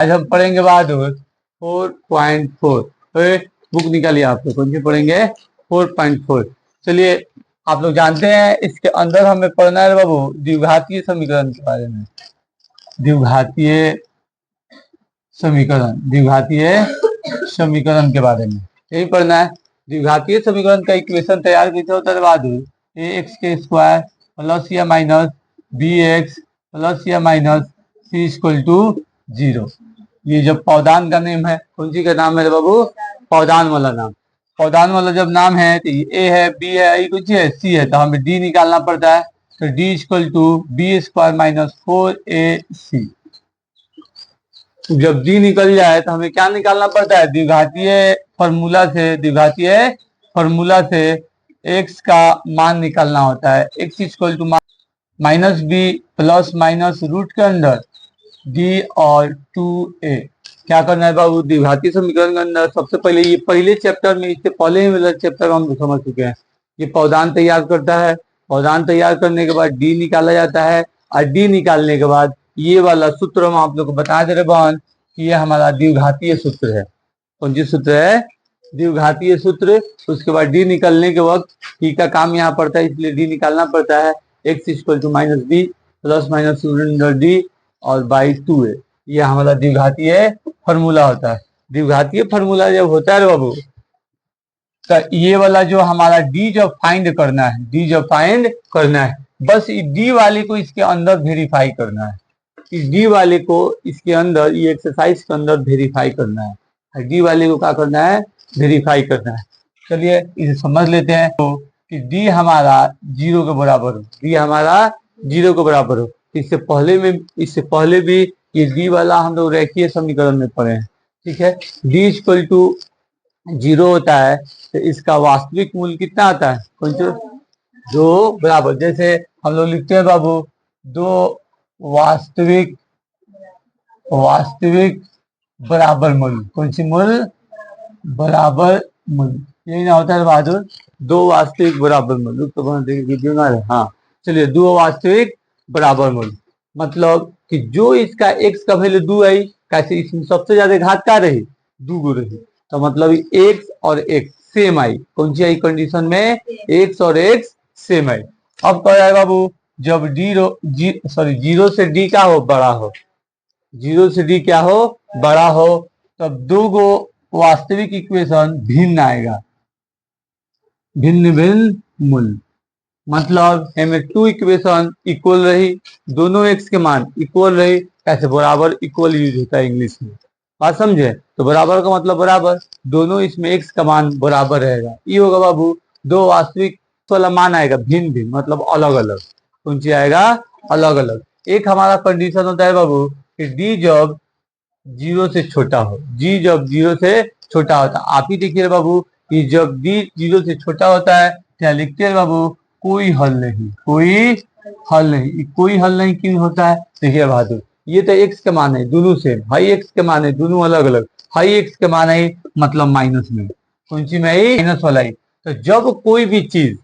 आज हम पढ़ेंगे बहादुर 4.4। तो बुक निकालिए आप लोग, कौन सी पढ़ेंगे? 4.4। चलिए, आप लोग जानते हैं इसके अंदर हमें पढ़ना है बाबू द्विघातीय समीकरण के बारे में। द्विघातीय समीकरण के बारे में यही पढ़ना है। द्विघातीय समीकरण का इक्वेशन तैयार कैसे होता है बहादुर? ax के स्क्वायर प्लस या माइनस bx प्लस या माइनस c इक्वल टू 0। ये जब पौधान का नेम है, कौन सी का नाम है बाबू? पौधान वाला नाम। पौधान वाला जब नाम है तो ये a है, b है, ये कुछ है, c है, तो हमें d निकालना पड़ता है। तो d equal to b square minus 4ac। जब d निकल जाए तो हमें क्या निकालना पड़ता है? द्विघातीय फॉर्मूला से x का मान निकालना होता है। x equal to minus b plus minus root के अंदर d और 2a। क्या करना है बाबू? द्विघातीय समीकरण के अंदर सबसे पहले, ये पहले चैप्टर में, इससे पहले ही वाला चैप्टर हम समझ चुके हैं। ये पौधान तैयार करता है, पौधान तैयार करने के बाद d निकाला जाता है, और d निकालने के बाद ये वाला सूत्र हम आप लोग को बता दे रहे बहन कि ये हमारा द्विघातीय सूत्र है। कौन सी सूत्र है? द्विघातीय सूत्र। उसके बाद d निकलने के वक्त t का काम यहाँ पड़ता है, इसलिए d निकालना पड़ता है। x equal to minus b plus minus d और बाई 2a। ये हमारा द्विघातीय फॉर्मूला होता है। द्विघातीय फॉर्मूला जब होता है बाबू, तो ये वाला जो हमारा d जब फाइंड करना है, बस d वाले को इसके अंदर वेरीफाई करना है। इस d वाले को इसके अंदर, ये एक्सरसाइज के अंदर वेरीफाई करना है। d वाले को क्या करना है? वेरीफाई करना है। चलिए इसे समझ लेते हैं। तो कि d हमारा 0 के बराबर हो, d हमारा 0 के बराबर हो। इससे पहले भी ये d वाला हम लोग रेखीय समीकरण में पढ़े हैं। ठीक है, d इक्वल टू 0 होता है तो इसका वास्तविक मूल्य कितना आता है? कौन सा? 2 बराबर, जैसे हम लोग लिखते हैं बाबू, 2 वास्तविक बराबर मूल्य। कौन सी मूल्य? बराबर मूल्य। यही ना होता है बहादुर, 2 वास्तविक बराबर मूल्य। तो वीडियो ना है। हाँ चलिए, 2 वास्तविक बराबर मूल्य मतलब कि जो इसका x का वैल्यू 2 आई, कैसे इसमें सबसे ज्यादा घात क्या रही? 2 रही, तो मतलब x और x सेम आई। कौन सी आई कंडीशन में? x और x सेम आई। अब कह रहा है बाबू, जब 0 से d क्या हो? बड़ा हो। 0 से d क्या हो? बड़ा हो, तब दो गो वास्तविक इक्वेशन भिन्न आएगा, भिन्न मूल्य। मतलब हमें 2 इक्वेशन इक्वल रही, दोनों x के मान इक्वल रही। कैसे? बराबर इक्वल यूज होता है इंग्लिश में, बात समझे? तो बराबर का मतलब बराबर, दोनों इसमें x का मान बराबर रहेगा। ये होगा बाबू, 2 वास्तविक वाला मान आएगा भिन्न मतलब अलग अलग। कौन सी आएगा? अलग अलग। एक हमारा कंडीशन होता है बाबू कि d जब 0 से छोटा हो, जब 0 से छोटा होता है। आप ही देखिए बाबू कि जब d 0 से छोटा होता है क्या लिखते हैं बाबू? कोई हल नहीं। कोई हल नहीं क्यों होता है? देखिए बहादुर, ये तो x के मान है, दोनों सेम। हाई x के मान है, दोनों अलग अलग। हाई x के मान है मतलब माइनस में। कौन सी में? माइनस वाला ही। तो जब कोई भी चीज,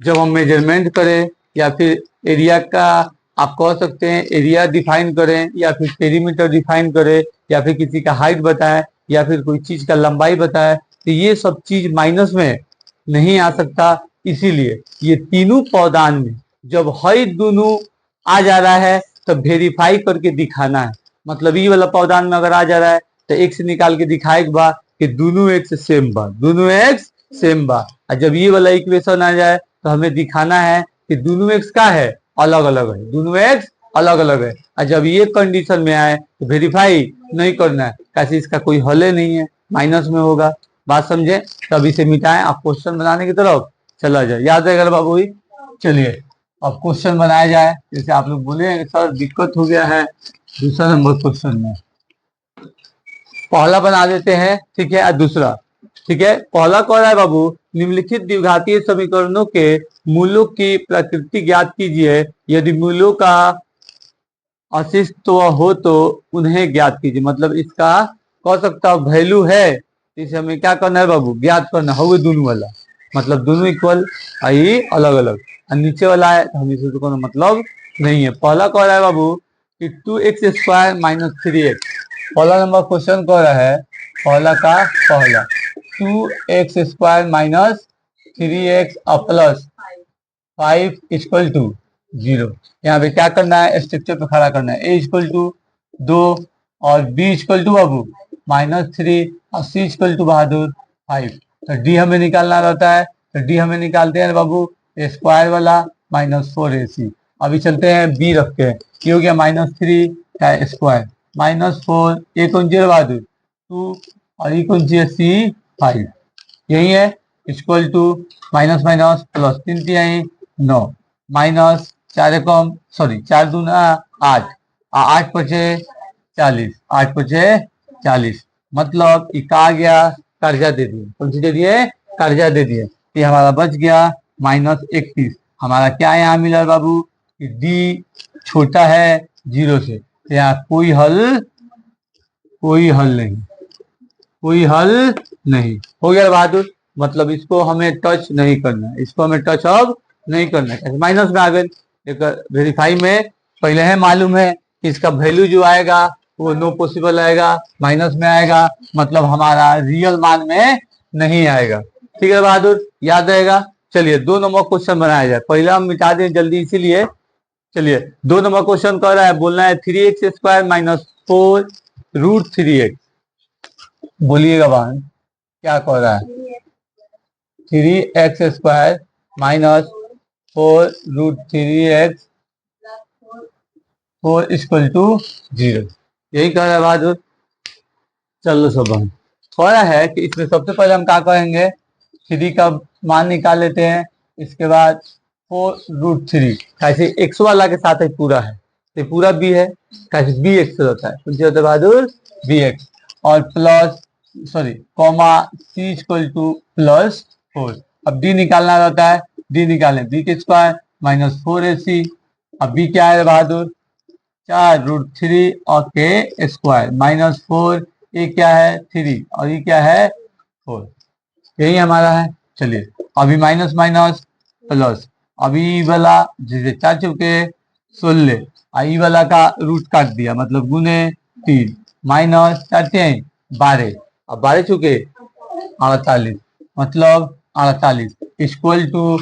जब हम मेजरमेंट करें या फिर एरिया का, आप कह सकते हैं एरिया डिफाइन करें, या फिर पेरीमीटर डिफाइन करें, या फिर किसी का हाइट बताएं, या फिर कोई चीज का लंबाई बताएं, तो ये सब चीज माइनस में नहीं आ सकता। इसीलिए ये तीनों पौधान में जब हाई दोनों आ जा रहा है तो वेरीफाई करके दिखाना है। मतलब ये वाला पौधान में अगर आ जा रहा है तो x निकाल के दिखाए बा कि दोनों x सेम बा, और जब ये वाला इक्वेशन आ जाए तो हमें दिखाना है कि दोनों x का है, अलग अलग है, दोनों x अलग अलग है। और जब ये कंडीशन में आए तो वेरीफाई नहीं करना है, कैसे? इसका कोई हल नहीं है, माइनस में होगा। बात समझे? तब इसे मिटाएं, आप क्वेश्चन बनाने की तरफ चला जाए। याद रहेगा बाबू ही? चलिए अब क्वेश्चन बनाया जाए। जैसे आप लोग बोले सर दिक्कत हो गया है दूसरा नंबर क्वेश्चन में, पहला बना देते हैं। ठीक है, दूसरा। ठीक है, पहला कह रहा है बाबू, निम्नलिखित द्विघातीय समीकरणों के मूलों की प्रकृति ज्ञात कीजिए। यदि मूलों का अस्तित्व हो तो उन्हें ज्ञात कीजिए। मतलब इसका कह सकता हूँ वैल्यू है, इसे हमें क्या करना है बाबू? ज्ञात करना हो। दोनों वाला मतलब दोनों इक्वल, आई अलग अलग। और नीचे वाला है तो हम इसे कोई मतलब नहीं है। पहला कह रहा है बाबू कि 2x² माइनस 3x, पहला नंबर क्वेश्चन कह रहा है, पहला का पहला 2x² minus 3x plus 5 equal to 0। यहाँ पे क्या करना है, स्ट्रक्चर पे खड़ा करना है। a इक्वल टू 2 और b इक्वल टू बाबू -3 और c इक्वल टू बहादुर 5। तो d हमें निकालना रहता है, तो d हमें निकालते हैं बाबू स्क्वायर वाला -4ac। अभी चलते हैं b रखते हैं, ये हो गया -3 का स्क्वायर -4, ए कौन सी है बहादुर 2 और ये कौन सी है c 5, यही है equal to minus minus plus 3 तिहाई 9 माइनस 4 कम सॉरी 4 दूना 8 8 पचे 40 8 पचे 40, मतलब ये कहा गया कर्जा दे दिए, कौन सी दे दिए कर्जा दे दिए। ये हमारा बच गया -31। हमारा क्या यहाँ मिला बाबू कि डी छोटा है 0 से, तो यहाँ कोई हल नहीं, कोई हल नहीं हो गया बहादुर। मतलब इसको हमें टच नहीं करना है, इसको हमें टच अब नहीं करना है। माइनस में आ गए, एक वेरीफाई में पहले है मालूम है कि इसका वैल्यू जो आएगा वो नो पॉसिबल आएगा, माइनस में आएगा, मतलब हमारा रियल मान में नहीं आएगा। ठीक है बहादुर, याद रहेगा। चलिए 2 नंबर क्वेश्चन बनाया जाए, पहला हम मिटा दें जल्दी इसीलिए। चलिए 2 नंबर क्वेश्चन कह रहा है, बोलना है 3x² माइनस 4 रूट 3x। बोलिएगा बहन क्या कह रहा है, 3x² minus 4 root 3x 4 equal to 0, यही कह रहा है बहादुर। चलो सब बहन कह रहा है कि इसमें सबसे पहले हम क्या करेंगे, 3 का मान निकाल लेते हैं, इसके बाद 4 रूट 3 कैसे एक्स वाला के साथ एक पूरा है, तो पूरा b है, कैसे बी एक्स होता है, कुछ होता है बहादुर bx, और plus sorry comma c equal two plus 4। अब d निकालना रहता है, d निकालें b के स्क्वायर माइनस 4ac। अब b क्या है बहादुर 4 रूट 3 और के स्क्वायर माइनस 4, ये क्या है 3 और ये क्या है 4, यही हमारा है। चलिए अभी माइनस माइनस प्लस, अभी वाला जिसे 4 चुके 16, आई वाला का रूट काट दिया मतलब गुने 3 माइनस 4 12, अब 12 चुके 48, मतलब 48 इक्वल टू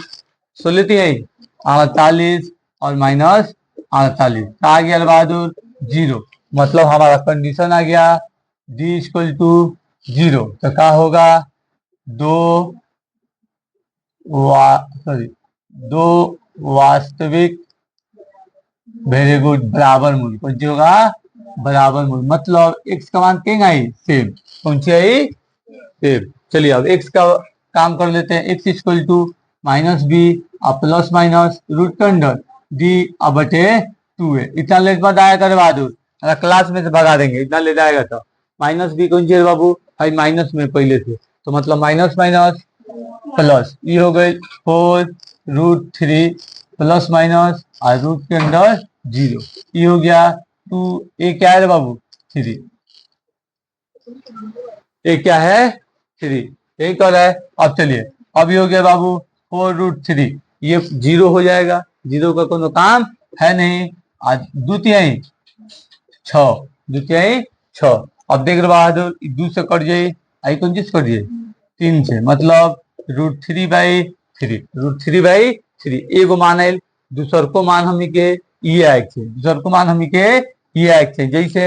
16 48 और माइनस 48 आ गया बहादुर 0, मतलब हमारा कंडीशन आ गया d इक्वल टू 0। तो क्या होगा दो वास्तविक वेरी गुड बराबर मूल्य, कौन सी होगा बराबर मूल्य, मतलब x का मान क्या आई सेम, कौन सी आई सेम। चलिए अब x का काम कर लेते हैं, x equal to minus b और प्लस माइनस रूट के अंडर डी अब बटे 2 है। इतना लेट मत आया करे बहादुर, क्लास में से भगा देंगे, इतना लेट आएगा तो माइनस बी कौन सी बाबू भाई माइनस में पहले थे, तो मतलब माइनस माइनस प्लस, ये हो गई 4 रूट 3 प्लस माइनस और रूट के अंदर 0, ये हो गया 2, ये क्या है बाबू 3, ये क्या है 3, यही कर रहा है। अब चलिए अब ये हो गया बाबू 4 रूट 3, ये 0 हो जाएगा, 0 का कोई काम है नहीं, आज द्वितीय 6 अब देख रहे बहादुर 2 से कट जाए, आई कौन चीज कट जाए 3 से, मतलब रूट 3/3 रूट 3/3 एगो मान आयल, दूसर को मान हमी के ये आए थे, दूसर को मान हमी के ये आए थे। जैसे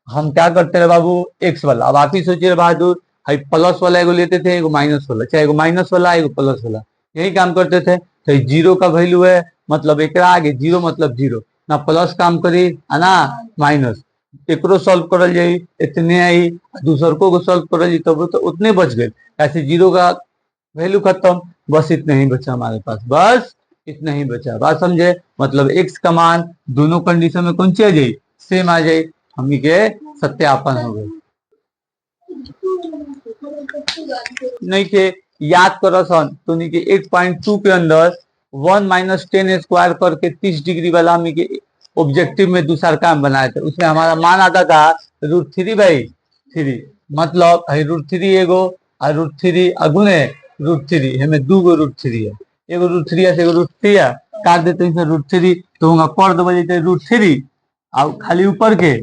हम क्या करते रहे बाबू एक्स वाला, अब आप ही सोचिए बहादुर हाई प्लस वाला एगो लेते थे, एगो माइनस वाला, चाहे एगो माइनस वाला एगो प्लस वाला, यही काम करते थे। तो 0 का वैल्यू है, मतलब एक आगे 0 मतलब 0 ना, प्लस काम करी ना माइनस, एक सॉल्व करल जाई इतने आई, दूसर को सॉल्व करल जाई तब तो उतने बच गए, ऐसे 0 का वैल्यू खत्म, बस इतना ही बचा हमारे पास, बस इतना ही बचा, बात समझे। मतलब x का मान दोनों कंडीशन में कौन सी आ जाए सेम आ जाए, हम के सत्यापन हो गए। नहीं के याद करो सन तो के 8.2 के अंदर 1 - 10 स्क्वायर करके 30 डिग्री वाला हम के ऑब्जेक्टिव में दूसरा काम बनाए थे, उसमें हमारा मान आता था रूट 3/3, मतलब रूट 3 एगो और रूट 3 अगुने रूट 3 हमें 2 गो रूट 3 है, एगो रूट 3 है एगो रूट 3 है, काट देते हैं रूट 3 तो होगा कर दो रूट 3 और खाली ऊपर के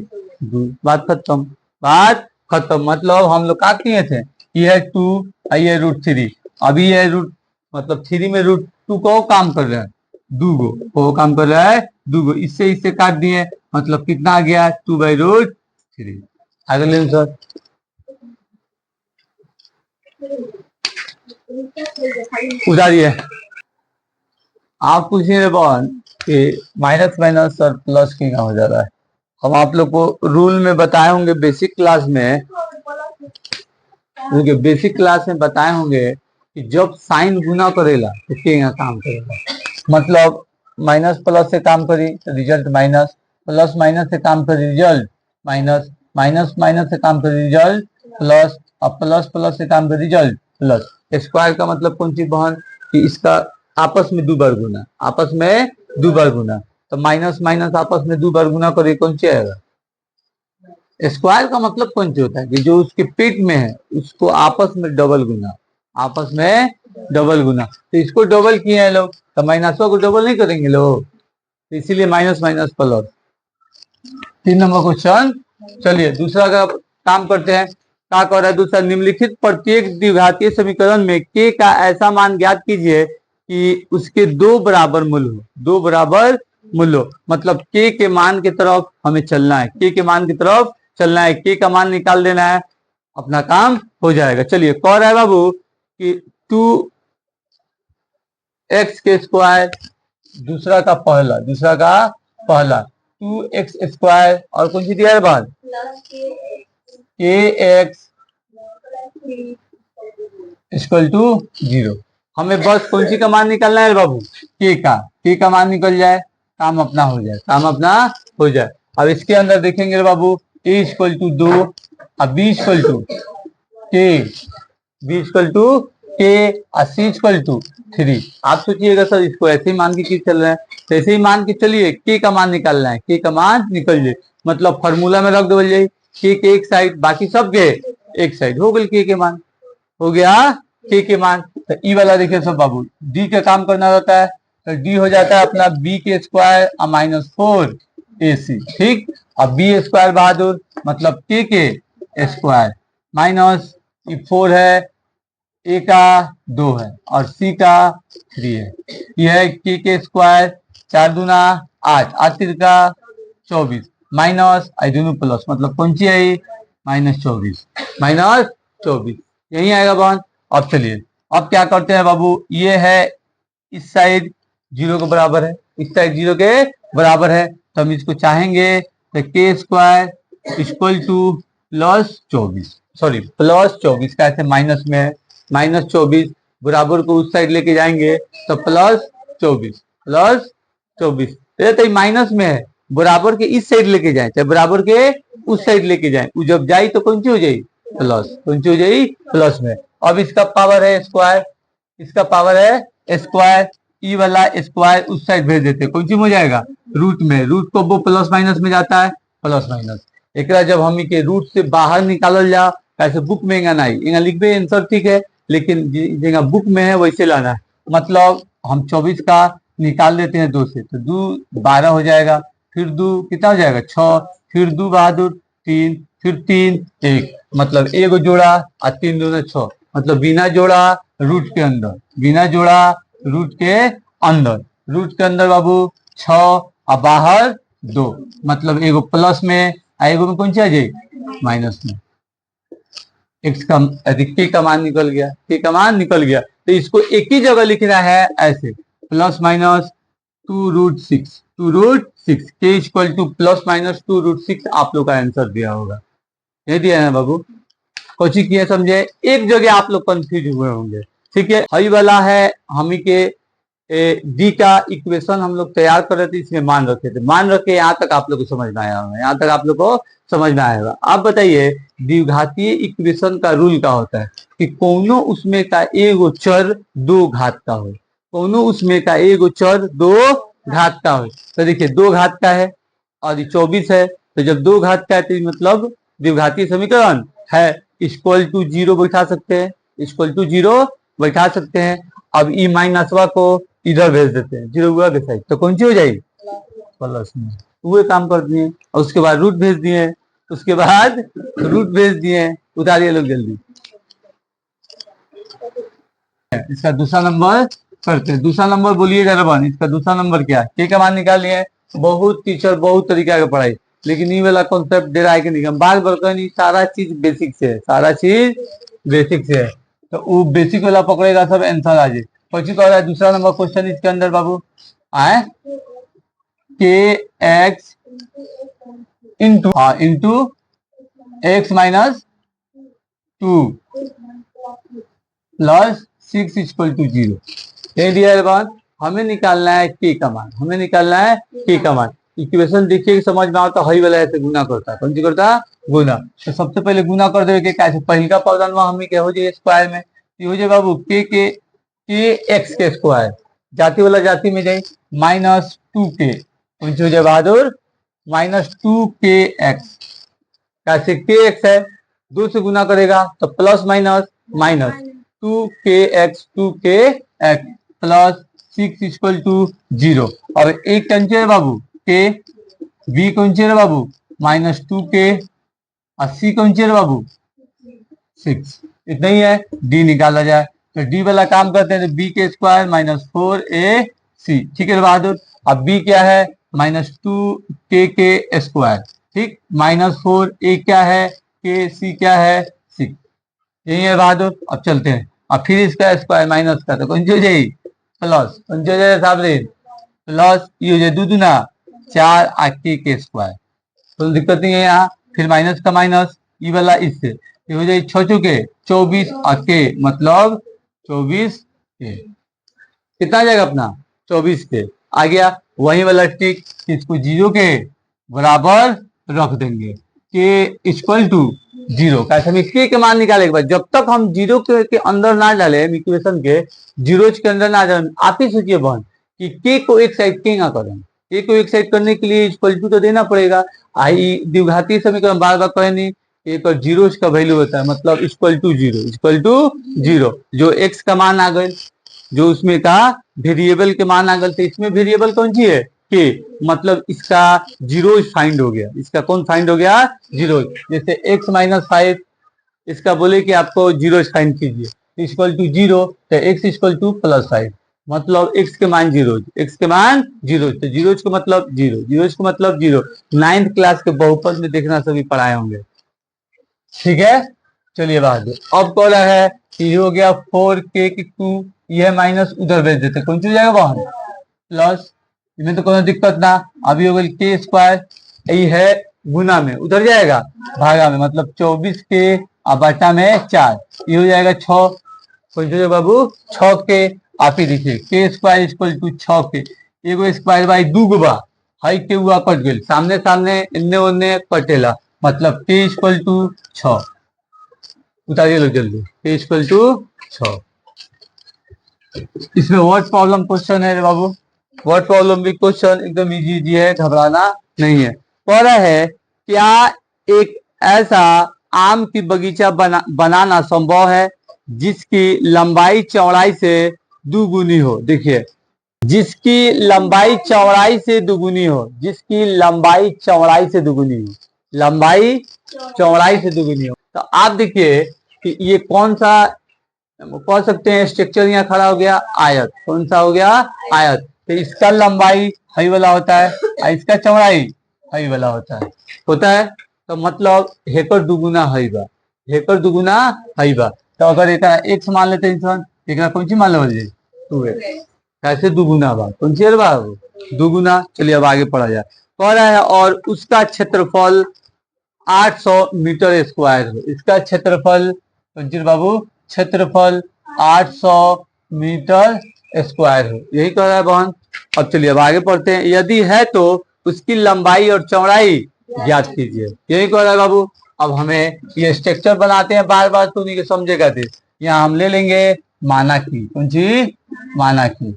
2, बात खत्म। बात खत्म। मतलब हम लोग क्या किए थे, ये है 2 ये √3, अभी ये रूट मतलब 3 में √2 को काम कर रहा है, दूगो वो काम कर रहा है दूगो, इससे इससे काट दिए, मतलब कितना आ गया 2/√3। आगे ले सर, उतारिए। आप पूछिए बॉन कि माइनस माइनस और प्लस की हो जा रहा है। हम आप लोग को रूल में बताए होंगे बेसिक क्लास में, क्योंकि बेसिक क्लास में बताए होंगे कि जब साइन गुना करेला तो क्या काम करेगा। मतलब माइनस प्लस से काम करी तो रिजल्ट माइनस, प्लस माइनस से काम करी रिजल्ट माइनस, माइनस माइनस से काम करी रिजल्ट प्लस, और प्लस प्लस से काम करी रिजल्ट प्लस। स्क्वायर का मतलब कौन सी बहन कि इसका आपस में 2 बार गुना, आपस में 2 बार गुना, तो माइनस माइनस आपस में 2 बार गुना करे कौन सी आएगा। स्क्वायर का मतलब कौन सी होता है कि जो उसके पेट में है उसको आपस में डबल गुना, आपस में डबल गुना, तो इसको डबल किए हैं लोग, तो माइनसों को डबल नहीं करेंगे लोग, तो इसीलिए minus minus plus. 3 number question. चलिए दूसरा का काम करते हैं। क्या कर रहा है दूसरा, निम्नलिखित प्रत्येक द्विघातीय समीकरण में के का ऐसा मान ज्ञात कीजिए कि उसके 2 बराबर मूल्य हो, 2 बराबर मूल्य हो। मतलब के मान की तरफ हमें चलना है, के मान की तरफ चलना है, के का मान निकाल देना है, अपना काम हो जाएगा। चलिए कह रहा है बाबू कि 2x², दूसरा का पहला 2x² और कौन सी दिया है बाद kx = 0। हमें बस कौन सी का मान निकालना है बाबू, के का मान निकल जाए, काम अपना हो जाए, काम अपना हो जाए। अब इसके अंदर देखेंगे बाबू a = 2 और b = k और c = 3। आप सोचिएगा सर इसको ऐसे ही मान के चल रहे हैं, तो ऐसे ही मान के चलिए के का मान निकालना है, के का मान निकल जाए, मतलब फॉर्मूला में रख दो जाए के एक साइड, बाकी सब के एक साइड, हो गई के मान, हो गया के मान। तो ई वाला देखिए सब बाबू, डी का काम करना रहता है, तो डी हो जाता है अपना b² और -4ac, ठीक। अब b² बहादुर मतलब के स्क्वायर माइनस 4 है, ए का 2 है और सी का 3 है, यह है के स्क्वायर, 4 दूना 8, 8 तिरका 24 माइनस दोनों प्लस, मतलब कौन सी आई -24 यही आएगा बहन। अब चलिए अब क्या करते हैं बाबू, ये है इस साइड 0 के बराबर है, इस साइड 0 के बराबर है, तो हम इसको चाहेंगे तो के² +24, सॉरी +24 का ऐसे माइनस में है, -24 बराबर को उस साइड लेके जाएंगे तो +24 तो माइनस में है, बराबर के इस साइड लेके जाए चाहे बराबर के उस साइड लेके जाए, जब जाई तो कौन सी हो जाए प्लस, कौन सी हो जाए प्लस में। अब इसका पावर है स्क्वायर, इसका पावर है स्क्वायर, ई वाला स्क्वायर उस साइड भेज देते, कौन सी हो जाएगा रूट में, रूट को वो प्लस माइनस में जाता है, प्लस माइनस। एक जब हम के रूट से बाहर निकालल जा, ऐसे बुक में नहीं लिखबे आंसर ठीक है, लेकिन जगह बुक में है वैसे लाना है। मतलब हम 24 का निकाल देते हैं 2 से, तो 2 12 हो जाएगा, फिर 2 कितना हो जाएगा 6, फिर 2 बहादुर 3, फिर 3 1, मतलब एक जोड़ा और 3 दूना 6, मतलब बिना जोड़ा रूट के अंदर, बिना जोड़ा रूट के अंदर, रूट के अंदर बाबू 6 और बाहर 2, मतलब एगो प्लस में एगो में कौन सी आ जाए माइनस में। एक्स का के का मान निकल गया, के का मान निकल गया, तो इसको एक ही जगह लिखना है ऐसे +-2√6 के +-2√6 आप लोग का आंसर दिया होगा, ये दिया है ना बाबू, कोची किए समझे, एक जगह आप लोग कंफ्यूज हुए होंगे, ठीक है। हई वाला है हमी के डी का इक्वेशन हम लोग तैयार कर रहे थे, इसमें मान रखे थे, मान रखे यहाँ तक आप लोग को समझ में आया होगा, यहाँ तक आप लोग को समझ में आएगा। आप बताइए द्विघातीय इक्वेशन का रूल क्या होता है कि कोनो उसमें का एगो चर 2 घात का हो, कोनो उसमें का एगो चर 2 घात का हो। तो देखिए 2 घात का है और 24 है, तो जब 2 घात का है तो मतलब द्विघातीय समीकरण है, =0 बैठा सकते हैं, =0 बैठा सकते हैं। अब ई माइनसवा को इधर भेज देते हैं 0 के साइड, तो कौन सी हो जाएगी प्लस में, वो काम कर दिए और उसके बाद रूट भेज दिए, उसके बाद रूट भेज दिए, उतारिए लोग जल्दी। इसका दूसरा नंबर करते हैं। दूसरा नंबर बोलिएगा रबन, इसका दूसरा नंबर क्या है? के का मान निकालिए। बहुत टीचर बहुत तरीका का पढ़ाई, लेकिन ये वाला कॉन्सेप्ट दे रहा है कि नहीं, हम बार बार कहें सारा चीज बेसिक से है, सारा चीज बेसिक से है, तो वो बेसिक वाला पकड़ेगा सब आंसर आ जाए। कुछ कह रहा है दूसरा नंबर क्वेश्चन इसके अंदर बाबू आए के एक्स इंटू एक्स माइनस 2 प्लस 6 इक्वल टू 0। ये दिया है बात। हमें निकालना है के का मान, हमें निकालना है के का मान। इक्वेशन देखिए समझ में आता, हई वाला ऐसे गुना करता है, कौन सी करता गुना। तो सबसे पहले गुना कर देवे के कैसे, पहले का पौधन हमें क्या हो जाए स्क्वायर में, ये हो जाए बाबू के एक्स के स्क्वायर, जाति वाला जाति में जाए माइनस 2 के, कौन सी हो जाए बहादुर माइनस 2 के एक्स। कैसे के एक्स है 2 से गुना करेगा तो प्लस माइनस माइनस 2 के एक्स प्लस 6 इक्वल टू 0। और एक कौन है बाबू के, बी कौन है बाबू माइनस 2 के, और सी कौन है बाबू 6। इतना ही है, डी निकाला जाए तो डी वाला काम करते हैं, तो बी के स्क्वायर माइनस 4ac, ठीक है बहादुर। अब बी क्या है माइनस 2 के स्क्वायर, ठीक, माइनस 4a क्या है, के सी क्या है 6, यही है बहादुर। अब चलते हैं, अब फिर इसका स्क्वायर माइनस का तो कौन सी हो जाएगी प्लस, कौन सी हो जाए साहब रे प्लस, ये हो जाए 2 दूना 4 के स्क्वायर, तो दिक्कत नहीं है यहाँ। फिर माइनस का माइनस, ये वाला इससे, ये हो जाए 6 चुके 24 के, मतलब 24 के, कितना आ जाएगा अपना 24 के आ गया। वही वाला टिक, इसको 0 के बराबर रख देंगे, के इक्वल टू 0। कैसे हम के मान निकाले के बाद, जब तक हम 0 के अंदर ना डाले इक्वेशन के, जीरोज के अंदर ना डाले, आप ही सोचिए बहन कि के को एक साइड के ना करें, के को एक साइड करने के लिए इक्वल टू तो देना पड़ेगा। आई द्विघातीय समीकरण बार बार कहे नहीं, एक और जीरोज का वैल्यू होता है, मतलब इक्वल टू 0 जो एक्स का मान आ गए, जो उसमें का वेरिएबल के मान आ गए, तो इसमें वेरिएबल कौन सी है के, मतलब इसका जीरो फाइंड हो गया, इसका कौन फाइंड हो गया जीरो। जैसे x माइनस 5, इसका बोले कि आपको जीरो फाइंड कीजिए इक्वल टू 0, तो x इक्वल टू प्लस 5, मतलब x के मान जीरो, x के मान जीरो, तो जीरो का मतलब जीरो, जीरो का मतलब जीरो। 9th क्लास के बहुपद में देखना सभी पढ़ाए होंगे, ठीक है। चलिए बात अब कह रहा है कि हो गया 4k की 2, यह माइनस उधर भेज देते, कौन सी हो जाएगा बाहर प्लस, इसमें तो कोई दिक्कत ना। अभी हो गई के स्क्वायर, यही है गुना में उधर जाएगा भागा में, मतलब 24 के और बटा में 4, ये हो जाएगा 6, कौन सी बाबू 6 के। आप ही देखिए के स्क्वायर इक्वल टू 6 के, एगो स्क्वायर बाई 2 गो बा, हाई के हुआ कट गए, सामने सामने इन्ने उन्ने कटेला, मतलब के इक्वल टू 6, उतारिए लोग जल्दी, के इक्वल टू 6। इसमें वर्ड प्रॉब्लम क्वेश्चन है बाबू, वर्ड प्रॉब्लम भी क्वेश्चन एकदम इजी है, घबराना नहीं है। कह रहा है क्या एक ऐसा आम की बगीचा बनाना संभव है जिसकी लंबाई चौड़ाई से दुगुनी हो। देखिए जिसकी लंबाई चौड़ाई से दुगुनी हो, जिसकी लंबाई चौड़ाई से दुगुनी हो, लंबाई चौड़ाई से दुगुनी हो, तो आप देखिए कि ये कौन सा कह सकते हैं स्ट्रक्चर यहाँ खड़ा हो गया आयत, कौन सा हो गया आयत, तो इसका लंबाई हई वाला होता है और इसका चौड़ाई हई वाला होता है, तो मतलब हेकर दुगुना हई बा, हेकर दुगुना हई बा। तो अगर एक एक्स मान लेते हैं, एक कौन सी मान लो 2x, कैसे दुगुना बा, कौन सी बा दुगुना। चलिए अब आगे पढ़ा जाए। कह रहा है और उसका क्षेत्रफल 800 मीटर स्क्वायर हो, इसका क्षेत्रफल कौन सी बाबू क्षेत्रफल 800 मीटर स्क्वायर हो, यही कह रहा है बहन। अब चलिए अब आगे पढ़ते हैं। यदि है तो उसकी लंबाई और चौड़ाई ज्ञात कीजिए, यही कह रहा है बाबू। अब हमें ये स्ट्रक्चर बनाते हैं, बार बार तो नहीं समझेगा थे, यहाँ हम ले लेंगे माना की, कौन सी माना की,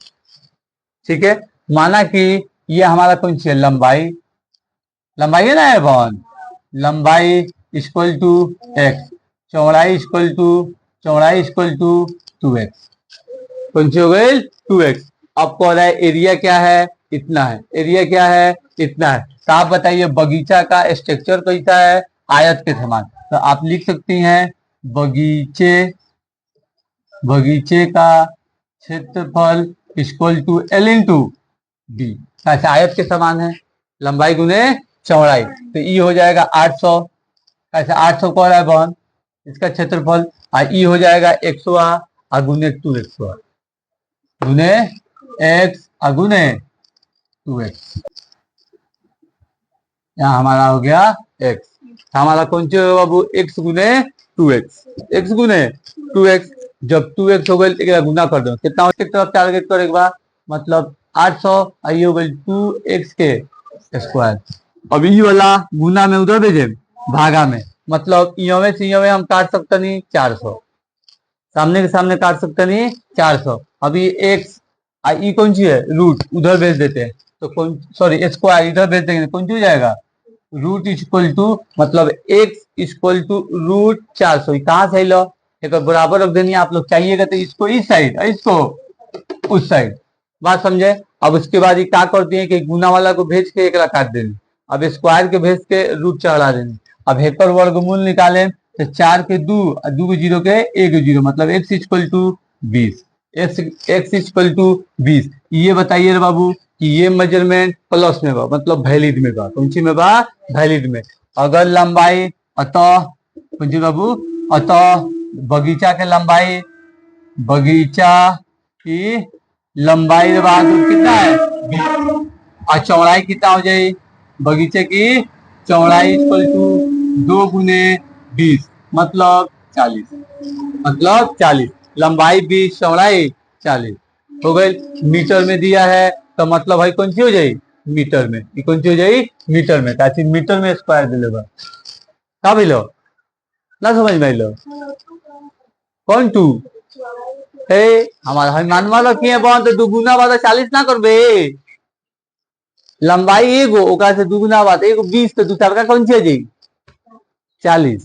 ठीक है। माना की ये हमारा कौन सी है लंबाई, लंबाई है ना है बहन, लंबाई इक्वल टू एक्स, चौड़ाई इक्वल टू 2x, कौन सी हो गई 2x। अब कह रहा है एरिया क्या है इतना है, एरिया क्या है इतना है। तो आप बताइए बगीचा का स्ट्रक्चर कैसा है, आयत के समान। तो आप लिख सकती हैं बगीचे का क्षेत्रफल equal to L into b. कैसे आयत के समान है, लंबाई गुने चौड़ाई, तो ई हो जाएगा 800। कैसे 800 कौन है बहन, इसका क्षेत्रफल, और ई हो जाएगा 100 और गुने 2x गुने x और गुने 2x। यहाँ हमारा हो गया x, हमारा कौन सी बाबू, x गुने 2x, x गुने 2x। जब 2x हो गए गुना कर दो, कितना हो तरफ टारगेट करो एक बार, मतलब 800 और ये हो गई 2x के स्क्वायर। अब ये वाला गुना में उधर भेजे भागा में, मतलब में से हम काट सकते नहीं 400, सामने के सामने काट सकते नहीं 400। अभी x ई कौन सी है, रूट, उधर भेज देते हैं तो कौन, सॉरी स्क्वायर इधर भेज देंगे कौन सी हो जाएगा, रूट इक्वल टू, मतलब x इक्वल टू रूट 400। कहाँ से लो, एक बराबर रख देनी आप लोग, चाहिएगा तो इसको इस साइड, इसको उस साइड, बात समझे। अब उसके बाद ये क्या करती है कि गुना वाला को भेज के एक काट देनी, अब स्क्वायर के भेज के रूट चढ़ा देनी। अब हेकर वर्गमूल निकाले तो 4 के 2 और 2 के 0 के 1 0, मतलब x equal to 20, x equal to 20। ये बताइए रे बाबू कि ये मेजरमेंट प्लस में बा, मतलब वैलिड में बा, कौन सी में बा, वैलिड में। अगर लंबाई, अतः कौन सी बाबू, अतः बगीचा की लंबाई कितना है 20, और चौड़ाई कितना हो जाए, बगीचे की चौड़ाई इक्वल टू 2 गुने 20, मतलब 40, मतलब 40, लंबाई 20 चौड़ाई 40 हो गई। मीटर में दिया है तो मतलब भाई कौन सी हो जाए, मीटर में, ये कौन सी हो जाए, मीटर में, ताकि मीटर में स्क्वायर दिलेगा का लो ना, समझ में लो कौन टू है हमारा, हम मानवा रखी है बहुत, तो दुगुना बात 40 ना करबे, लंबाई एगो ओकरा से दुगुना बात एगो 20, तो दूसरा का कौन सी है जी 40।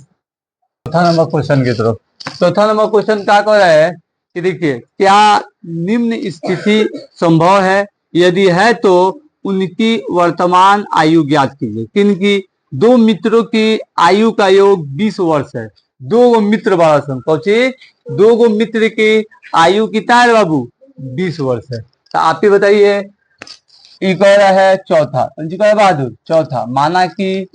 चौथा नंबर क्वेश्चन की तरफ, चौथा नंबर क्वेश्चन क्या कह रहा है कि देखिए, क्या निम्न स्थिति संभव है, यदि है तो उनकी वर्तमान आयु ज्ञात कीजिए। किनकी, दो मित्रों की आयु का योग 20 वर्ष है, दो गो मित्र बड़ा सन, कौचे, दो गो मित्र की आयु कितना है बाबू 20 वर्ष है। तो आप ही बताइए, ये कह रहा है चौथा, कह रहा बहादुर चौथा, माना कि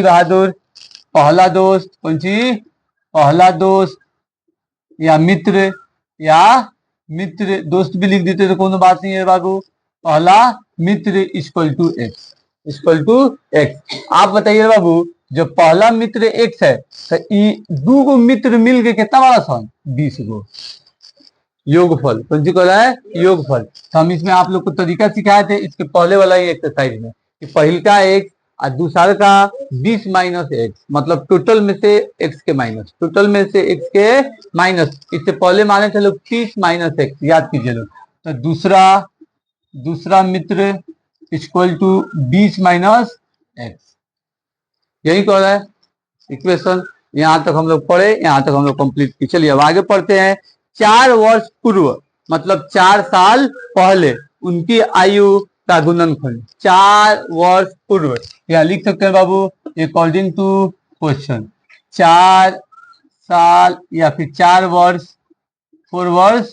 बहादुर पहला दोस्त, कौन सी, पहला दोस्त या मित्र, दोस्त भी लिख देते तो कोनो बात नहीं है बाबू, पहला मित्र इक्वल टू एक्स। आप बताइए बाबू, जो पहला मित्र एक्स है तो दो गो मित्र मिल के कितना बड़ा सन 20 गो, योगफल, कौन सी कह रहा है, योगफल। तो हम इसमें आप लोग को तरीका सिखाए थे इसके पहले वाला ही एक्सरसाइज में, कि पहल का एक्स और दूसरा का 20 माइनस एक्स, मतलब टोटल में से एक्स के माइनस, टोटल में से एक्स के माइनस, इससे पहले माने थे लोग 30 माइनस एक्स, याद कीजिए लोग। तो दूसरा मित्र इक्वल टू 20 माइनस एक्स, यही कह रहा है इक्वेशन। यहाँ तक हम लोग पढ़े, यहाँ तक हम लोग कंप्लीट की। चलिए अब आगे पढ़ते हैं। 4 वर्ष पूर्व, मतलब 4 साल पहले उनकी आयु का गुणनखंड, 4 वर्ष पूर्व, यहाँ लिख सकते हैं बाबू अकॉर्डिंग टू क्वेश्चन, 4 साल या फिर 4 वर्ष, 4 वर्ष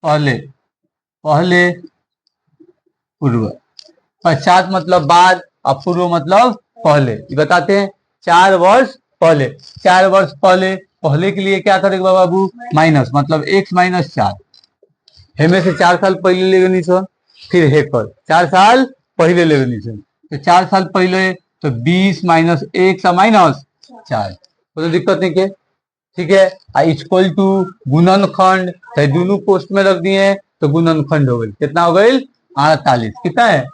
पहले पूर्व, पश्चात मतलब बाद और पूर्व मतलब पहले, ये बताते हैं। 4 वर्ष पहले, 4 वर्ष पहले के लिए क्या करेगा बाबू, माइनस, मतलब x माइनस 4, हेमे से 4 साल पहले ले गनी सर, फिर हेकर 4 साल पहले ले गनी सर, तो 4 साल पहले तो 20 माइनस 1 माइनस 4, कोई दिक्कत नहीं के, ठीक है। इक्वल टू गुणनखंड, तो दोनों पोस्ट में रख दिए तो गुणनखंड हो गई, कितना हो गई 48, कितना है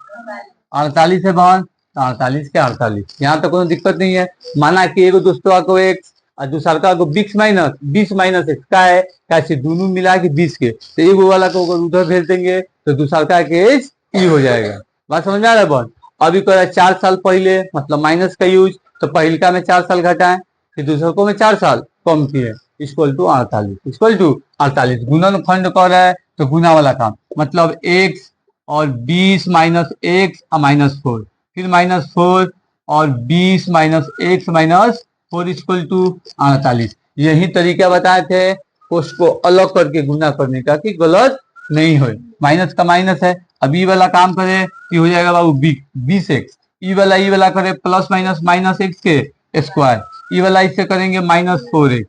48 है बहन, तो 48 के 48, यहाँ तो कोई दिक्कत नहीं है। माना कि एगो दोस्तों को एक्स और दूसरा का 20 माइनस एक्स का है, कैसे दोनों मिला के 20 के, तो एगो वाला को अगर उधर भेज देंगे तो दूसरा का एज ई हो जाएगा, बात समझ में आ रहा है बहन। अभी कह रहा है 4 साल पहले, मतलब माइनस का यूज, तो पहलका में 4 साल घटाएं, फिर दूसरे को में 4 साल कम किए, इक्वल टू 48, गुणनखंड कर रहा है तो गुना वाला काम, मतलब x और 20 माइनस एक्स और -4, फिर -4 और 20 minus x minus 4 equal to 48। यही तरीका बताए थे उसको अलग करके गुना करने का कि गलत नहीं हो। माइनस का माइनस है, अब ई वाला काम करे कि हो जाएगा बाबू 20x, ई वाला करे प्लस माइनस माइनस एक्स के स्क्वायर, ई वाला इससे करेंगे -4x,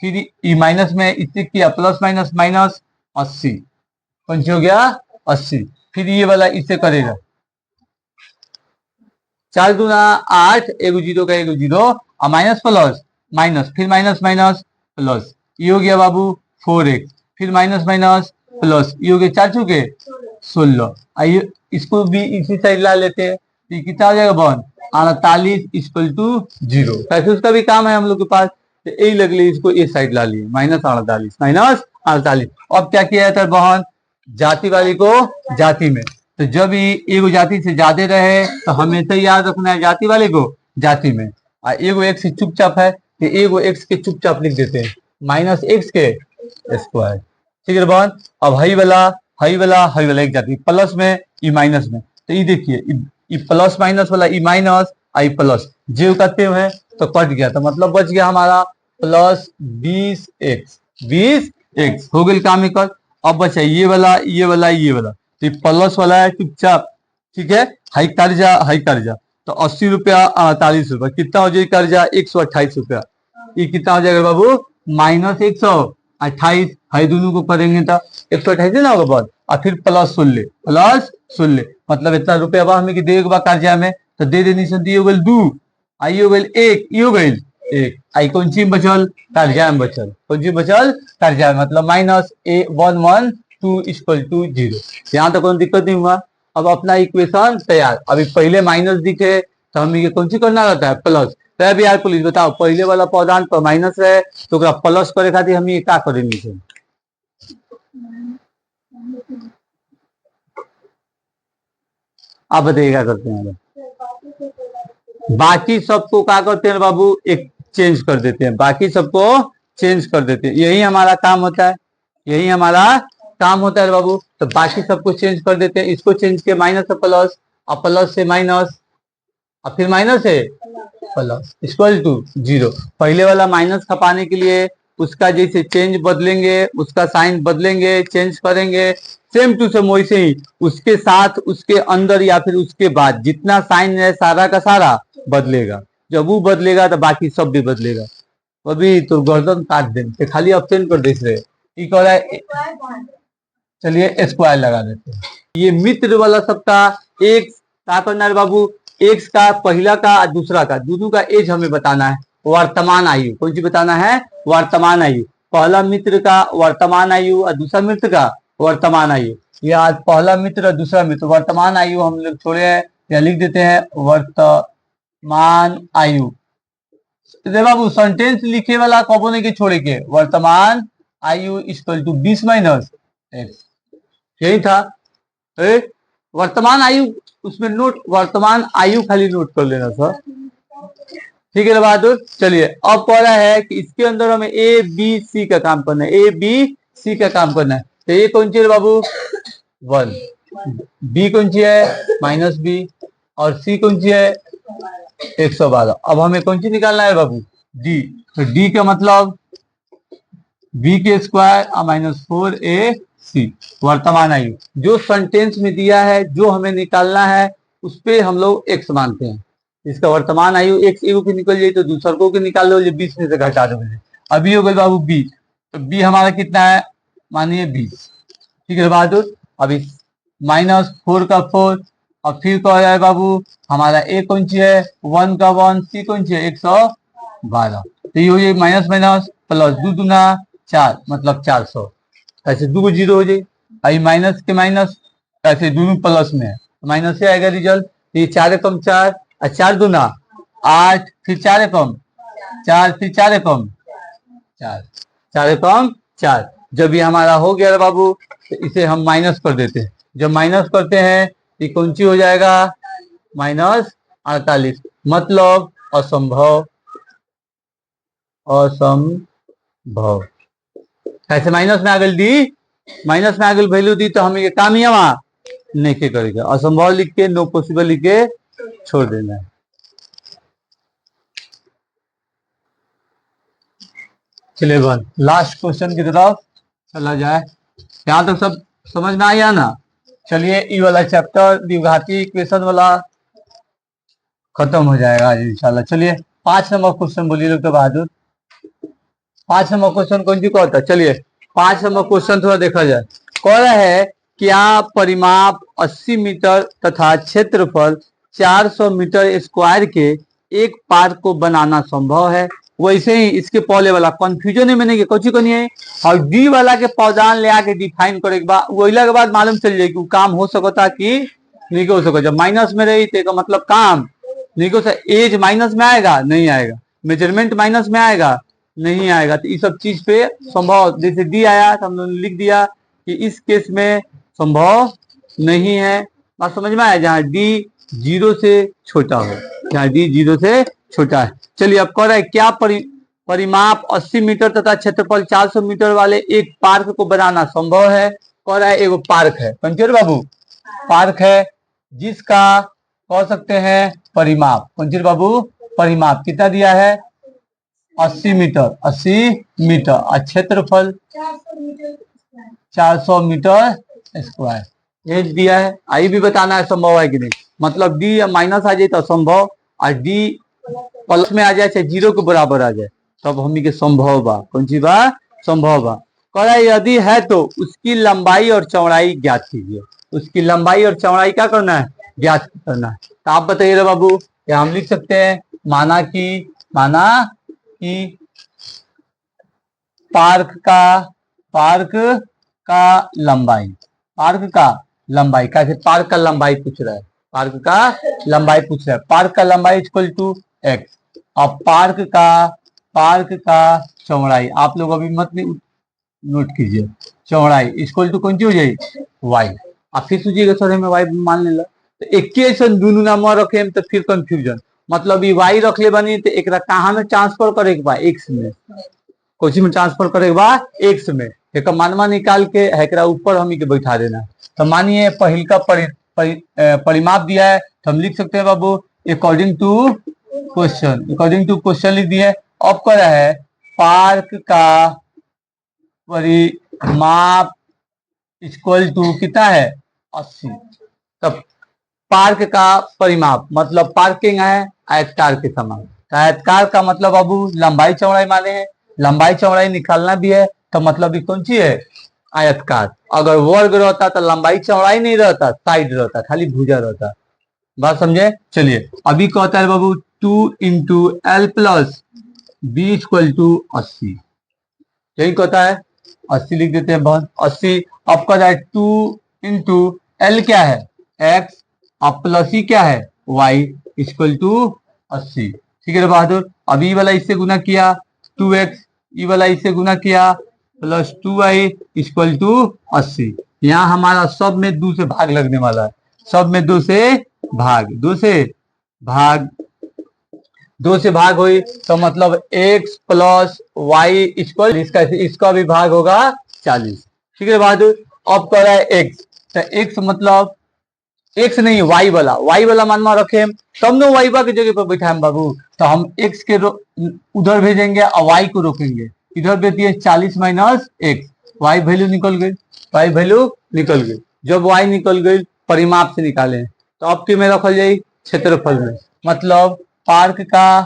फिर ई माइनस में इससे किया प्लस माइनस माइनस 80, कौन सी हो गया 80, फिर ये वाला इससे करेगा 4 दूना 8, एगो जीरो का एगो जीरो और माइनस प्लस माइनस, फिर माइनस माइनस प्लस, ये हो गया बाबू 4x, फिर माइनस माइनस प्लस, ये हो गया 4 चुके 16। आइए इसको भी इसी साइड ला लेते हैं, तो कितना हो जाएगा बन 48 इक्वल टू 0। कैसे उसका भी काम है हम लोग के पास, तो यही लग ली, इसको इस साइड ला लिए -48 -48। अब क्या किया जाता है बहन, जाति वाली को जाति में, तो जब ये एगो जाति से ज्यादा रहे तो हमेशा याद रखना है जाति वाले को जाति में, और एगो एक्स से चुपचाप है तो एगो एक्स के चुपचाप लिख देते हैं -x के स्क्वायर। ठीक है बहन, अब हई वाला एक जाति प्लस में ई माइनस में, तो ये देखिए ई प्लस माइनस वाला ई माइनस आई प्लस जो करते हुए तो कट गया, तो मतलब बच गया हमारा प्लस 20x हो गई काम निकल। अब बचा ये वाला तो प्लस वाला है चुपचाप, ठीक है, हाई कर्जा तो 80 रुपया 48 रुपया कितना हो जाएगा कर्जा 128 रुपया, ये कितना हो जाएगा बाबू -128, हाई दोनों को करेंगे तो 128 ना होगा बस, और फिर +16 मतलब इतना रुपया बा हमें देगा कर्जा में, तो दे देनी से दी हो गई 2, आई हो गई 1, ई हो गई 1, आई कौन सी बचल कर्जा में बचल, कौन सी बचल कर्जा में, मतलब -112 इक्वल टू 0। यहाँ तो कोई दिक्कत नहीं हुआ। अब अपना इक्वेशन तैयार, अभी पहले माइनस दिखे तो हमें कौन सी करना रहता है प्लस, तो अभी यार पुलिस बताओ पहले वाला पौधान पर माइनस है तो प्लस करे खातिर हम क्या करेंगे से? आप बताइए क्या करते हैं? बाकी सबको क्या करते हैं बाबू, एक चेंज कर देते हैं, बाकी सबको चेंज कर देते हैं, यही हमारा काम होता है, यही हमारा काम होता है बाबू। तो बाकी सबको चेंज कर देते हैं, इसको चेंज किया माइनस से प्लस और प्लस से माइनस और फिर माइनस से प्लस इक्वल टू 0। पहले वाला माइनस खपाने के लिए उसका जैसे चेंज बदलेंगे, उसका साइन बदलेंगे, चेंज करेंगे, सेम टू सेम वैसे ही उसके साथ उसके अंदर या फिर उसके बाद जितना साइन है सारा का सारा बदलेगा, जब वो बदलेगा तो बाकी सब भी बदलेगा। अभी तो गर्दन काट दे, खाली ऑप्शन कर दे रहे, चलिए स्क्वायर लगा देते हैं। ये मित्र वाला सबका एक क्या करना है बाबू, एक्स का पहला का और दूसरा का दोनों का एज हमें बताना है, वर्तमान आयु कौन सी बताना है, वर्तमान आयु, पहला मित्र का वर्तमान आयु और दूसरा मित्र का वर्तमान आयु, या आज पहला मित्र और दूसरा मित्र वर्तमान आयु हम लोग छोड़े हैं, या लिख देते हैं वर्तमान आयु। बाबू सेंटेंस लिखे वाला कबो नहीं के छोड़े के, वर्तमान आयु इक्वल टू 20 माइनस एक्स, यही था वर्तमान आयु, उसमें नोट वर्तमान आयु खाली नोट कर लेना सर, ठीक है बहादुर। चलिए अब कह रहा है कि इसके अंदर हमें ए बी सी का काम करना है, ए बी सी का काम करना है, तो ये कौन सी है बाबू 1, बी कौन सी है -b और सी कौन सी है 112। अब हमें कौन सी निकालना है बाबू डी, तो डी का मतलब बी के स्क्वायर -4ac वर्तमान आयु, जो सेंटेंस में दिया है जो हमें निकालना है उस पे हम लोग x मानते हैं, इसका वर्तमान आयु x एगो की निकल जाए तो दूसरा को निकाल लो, 20 में से घटा दो। अभी हो गई बाबू बी, तो बी हमारा कितना है मानिए 20, ठीक है बहादुर। अभी -4 का 4 और फिर कह रहा है बाबू हमारा ए कौन सी है 1 का 1, सी कौन सी है 112, तो ये हो जाए माइनस माइनस प्लस 2 दूना 4 मतलब 400, ऐसे 2 जीरो हो जाए, आई माइनस के माइनस ऐसे दोनों प्लस में है माइनस से आएगा रिजल्ट, ये 4 एकम 4 और 4 दूना 8, फिर 4 एकम 4, फिर 4 एकम 4, 4 एकम 4। जब ये हमारा हो गया बाबू तो इसे हम माइनस कर देते हैं, जब माइनस करते हैं ये कौन सी हो जाएगा -48, मतलब असंभव, असंभव। ऐसे माइनस में आगल दी, वैल्यू दी तो हमें ये काम ही वहां नहीं के करेगा, असंभव लिख के नो पॉसिबल लिख के छोड़ देना है। चलिए बस लास्ट क्वेश्चन की तरफ चला जाए। यहाँ तक सब समझ में आया ना? चलिए ये वाला चैप्टर द्विघाती इक्वेशन वाला खत्म हो जाएगा आज इंशाल्लाह। चलिए 5 नंबर क्वेश्चन बोलिए डॉक्टर बहादुर। 5 नंबर क्वेश्चन कौन सी कहता है? चलिए 5 नंबर क्वेश्चन थोड़ा देखा जाए। कह रहा है क्या परिमाप 80 मीटर तथा क्षेत्रफल 400 मीटर स्क्वायर के एक पार्क को बनाना संभव है? वैसे ही इसके पहले वाला कंफ्यूजन है मैंने कौची करनी है, और डी वाला के पौधान ले आके डिफाइन करे के बाद वहीला के बाद मालूम चल जाए कि काम हो सकता कि नहीं हो सकता। जब माइनस में रही तो मतलब काम नहीं हो सकता। एज माइनस में आएगा नहीं आएगा, मेजरमेंट माइनस में आएगा नहीं आएगा। तो ये सब चीज पे संभव, जैसे डी आया तो हम लोगों ने लिख दिया कि इस केस में संभव नहीं है। बात समझ में आया? जहाँ डी 0 से छोटा हो, जहाँ डी 0 से छोटा है। चलिए अब कह रहा है क्या परिमाप 80 मीटर तथा क्षेत्रफल 400 मीटर वाले एक पार्क को बनाना संभव है? कह रहा है एगो पार्क है कंचर बाबू, पार्क है जिसका कह सकते हैं परिमाप, कंचर बाबू परिमाप कितना दिया है? 80 मीटर, 80 मीटर और क्षेत्रफल 400 मीटर स्क्वायर ये दिया है। आई भी बताना है संभव है कि नहीं। मतलब डी माइनस आ जाए तो असंभव, और डी प्लस में आ जाए चाहे 0 के बराबर आ जाए तब हम के संभव बा। कौन सी बा? संभव बा। कह रहा है यदि है तो उसकी लंबाई और चौड़ाई ज्ञात कीजिए। उसकी लंबाई और चौड़ाई क्या करना है? ज्ञात करना है। तो आप बताइए बाबू, या हम लिख सकते हैं माना कि पार्क का लंबाई, पार्क का लंबाई पूछ रहा है, पार्क का लंबाई पूछ रहा है। पार्क का लंबाई इक्वल टू एक्स, और पार्क का चौड़ाई आप लोग अभी मत नोट कीजिए, चौड़ाई इक्वल टू कौन सी हो जाएगी? वाई। आप फिर सोचिएगा सर हमें वाई मान लेला, तो एक ही ऐसा दोनों नाम रखे तो फिर कंफ्यूजन। मतलब ये वाई रख ले बनी तो एक कहाँ में ट्रांसफर करे के बा? एक्स में। कोची में ट्रांसफर करे के बा? एक्स में। एक मानमा निकाल के एकरा ऊपर हम के बैठा देना। तो मानिए पहल का परिमाप दिया है तो हम लिख सकते हैं बाबू अकॉर्डिंग टू क्वेश्चन लिख दिए। अब कर रहा है पार्क का परिमाप इक्वल टू कितना है? 80। तब पार्क का परिमाप मतलब पार्किंग है आयतकार के समान। आयतकार का मतलब बाबू लंबाई चौड़ाई माने हैं, लंबाई चौड़ाई निकालना भी है तो मतलब कौन सी है? आयतकार। अगर वर्ग रहता तो लंबाई चौड़ाई नहीं रहता, साइड रहता, खाली भुजा रहता। बात समझे? चलिए अभी कहता है बाबू 2 into l plus b equal to 80। यही कहता है 80 लिख देते हैं बहन 80। अब कहता है 2 इंटू एल क्या है? एक्स, अब प्लस ही क्या है? Y equal to 80। ठीक है बहादुर। अभी वाला इससे गुना किया 2x, ये वाला इससे गुना किया प्लस 2y इक्वल टू 80। यहाँ हमारा सब में 2 से भाग लगने वाला है, सब में 2 से भाग हुई तो मतलब x प्लस वाई इक्वल इसका भी भाग होगा 40। ठीक है बहादुर। अब कह रहा है x, तो x मतलब x नहीं वाई वाला मानमा रखे तब न वाई की जगह पर बैठा बाबू। तो हम x के उधर भेजेंगे और y को रोकेंगे। इधर भेजिए 40 माइनस एक्स, वाई वैल्यू निकल गई। जब y निकल गई परिमाप से निकाले तो अब के में रखल जाए क्षेत्रफल में। मतलब पार्क का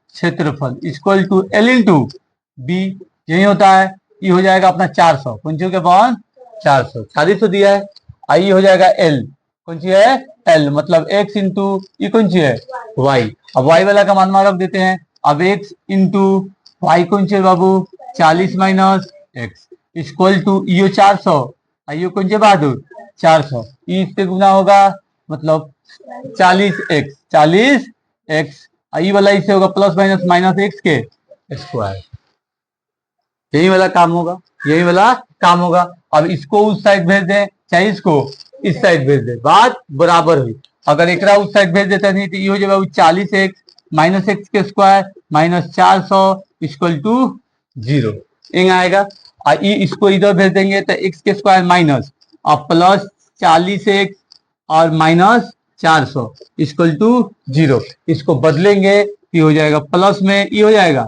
क्षेत्रफल equal to l into b. यही होता है, ये हो जाएगा अपना 400। कौन सी के बॉन 400, 40 दिया है। आई हो जाएगा एल, कौन सी है? एल मतलब x इंटू ये कौन सी है? y। अब y वाला का मान रख देते हैं। अब x इंटू वाई कौन सी है बाबू? 40 माइनस एक्स इक्वल टू यो 400, आइयो कौन सी बहादुर? 400। इससे गुना होगा मतलब 40x आई वाला इससे होगा प्लस माइनस एक्स के स्क्वायर। यही वाला काम होगा। अब इसको उस साइड भेज दें चाहे इसको इस साइड भेज दे, बात बराबर हुई। अगर एक उस साइड भेज देता नहीं तो ये हो जाएगा 40x माइनस एक्स के स्क्वायर माइनस 400 इक्वल टू 0 इन आएगा। और इसको इधर भेज देंगे तो x के स्क्वायर माइनस और प्लस 40x और माइनस 400 इक्वल टू 0। इसको बदलेंगे, ये हो जाएगा प्लस में, ये हो जाएगा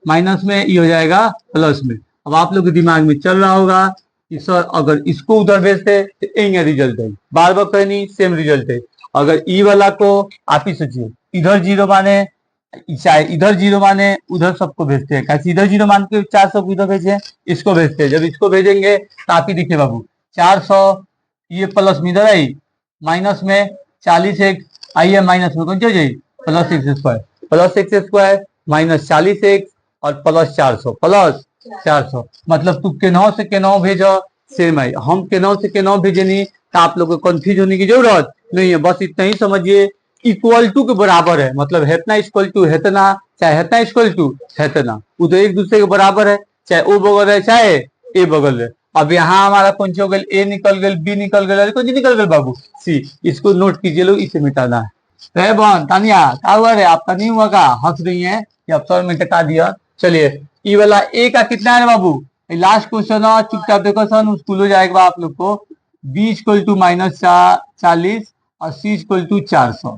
माइनस में, ये हो जाएगा प्लस में। अब आप लोग के दिमाग में चल रहा होगा कि सर अगर इसको उधर भेजते तो यही रिजल्ट है, बार बार कहनी सेम रिजल्ट है। अगर ई वाला को आप ही सोचिए, इधर 0 माने, चाहे इधर 0 माने उधर सबको भेजते हैं, कैसे इधर 0 मान के 400 को इधर भेजे, इसको भेजते हैं। जब इसको भेजेंगे तो आप ही देखिए बाबू 400, ये प्लस में इधर आई, माइनस में 40 एक आइए, माइनस में कौन सी हो जाएगी plus x square, plus x square minus 40 x और प्लस 400 मतलब तू केनौ से केनौ भेजो सेम है, हम केनौ से केनौ भेजे नहीं, तो आप लोग को कंफ्यूज होने की जरूरत नहीं है। बस इतना ही समझिए, इक्वल टू के बराबर है, मतलब हेतना इक्वल टू हेतना, चाहे हेतना इक्वल टू हेतना, वो तो एक दूसरे के बराबर है, चाहे ओ बगल है चाहे ए बगल है। अब यहाँ हमारा कौन सी हो गई, ए निकल गई, बी निकल गई, कौन सी निकल गई बाबू, सी। इसको नोट कीजिए लोग, इसे मिटाना है। बहन तानिया क्या हुआ रे, आपका नहीं हुआ का, हंस रही है कि अब 100 में टका दिया। चलिए ई वाला ए का कितना है बाबू, लास्ट क्वेश्चन है, चुपचाप देखो सन, स्कूल हो जाएगा आप लोग को। बी इक्वल टू माइनस 40 और सी इक्वल टू 400,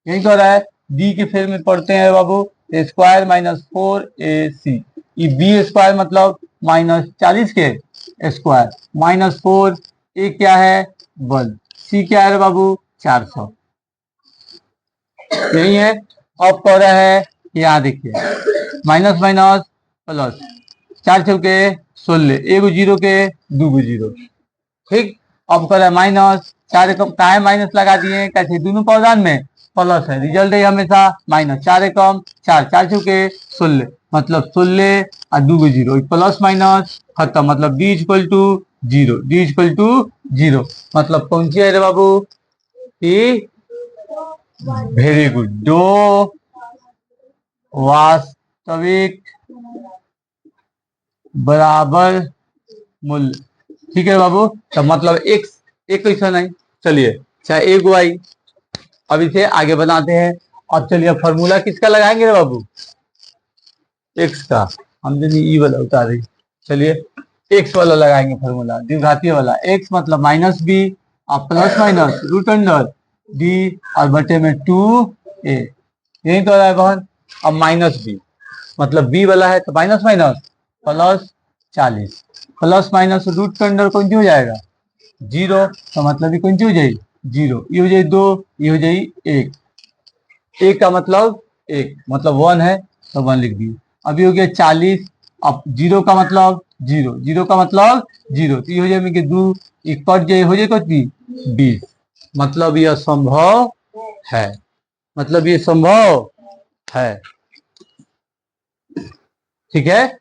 यही तो रहा है। डी के फेर में पढ़ते हैं बाबू, ए स्क्वायर माइनस 4ac, ये बी स्क्वायर मतलब माइनस 40 के स्क्वायर माइनस 4, ए क्या है 1, सी क्या है बाबू 400, यही है। अब कह रहा है यहाँ देखिए माइनस माइनस प्लस, 4 चौके 16, एगो 0 के 2 0, ठीक। अब कह रहा है माइनस 4 एकम, काहे माइनस लगा दिए, कैसे दोनों पौधान में प्लस है, रिजल्ट है हमेशा माइनस, 4 एकम 4, 4 चौके 16 मतलब 16 और 2 0, प्लस माइनस खत्म, मतलब d equal to 0, d equal to 0 मतलब कौन सी है रे बाबू, वेरी गुड, दो वास्तविक बराबर मूल्य, ठीक है बाबू। तो मतलब एक्स एक क्वेश्चन है, चलिए चाहे एक वाई, अब इसे आगे बनाते हैं। अब चलिए फॉर्मूला किसका लगाएंगे रे बाबू, एक्स का, हम जो ई वाला उतारे, चलिए एक्स वाला लगाएंगे फॉर्मूला, द्विघातीय वाला। एक्स मतलब माइनस बी और plus minus root under d और बटे में 2a, यही तो रहा है बहन। अब माइनस बी मतलब बी वाला है तो minus minus plus 40, plus minus root के अंडर कौन सी हो जाएगा 0, तो मतलब ये कौन सी हो जाएगी 0, ये हो जाए 2, ये हो जाए 1, एक का मतलब 1 मतलब 1 है तो 1 लिख दिए। अभी हो गया 40, अब 0 का मतलब 0, 0 का मतलब 0, तो ये हो जाए 2, एक कट जाए हो जाए कितनी 20, मतलब यह संभव है, मतलब ये संभव है, ठीक है।